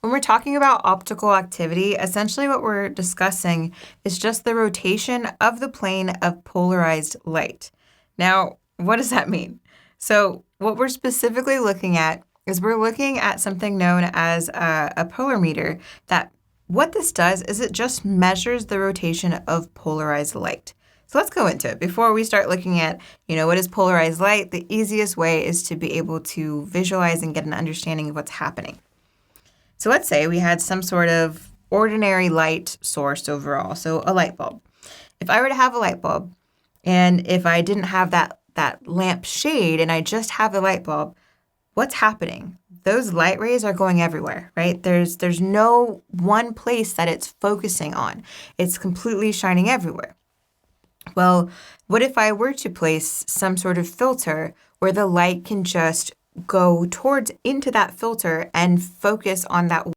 When we're talking about optical activity, essentially what we're discussing is just the rotation of the plane of polarized light. Now, what does that mean? So what we're specifically looking at is we're looking at something known as a polarimeter. That what this does is it just measures the rotation of polarized light. So let's go into it. Before we start looking at, what is polarized light, the easiest way is to be able to visualize and get an understanding of what's happening. So let's say we had some sort of ordinary light source overall, so a light bulb. If I were to have a light bulb, and if I didn't have that lamp shade and I just have the light bulb, what's happening? Those light rays are going everywhere, right? There's no one place that it's focusing on. It's completely shining everywhere. Well, what if I were to place some sort of filter where the light can just go into that filter and focus on that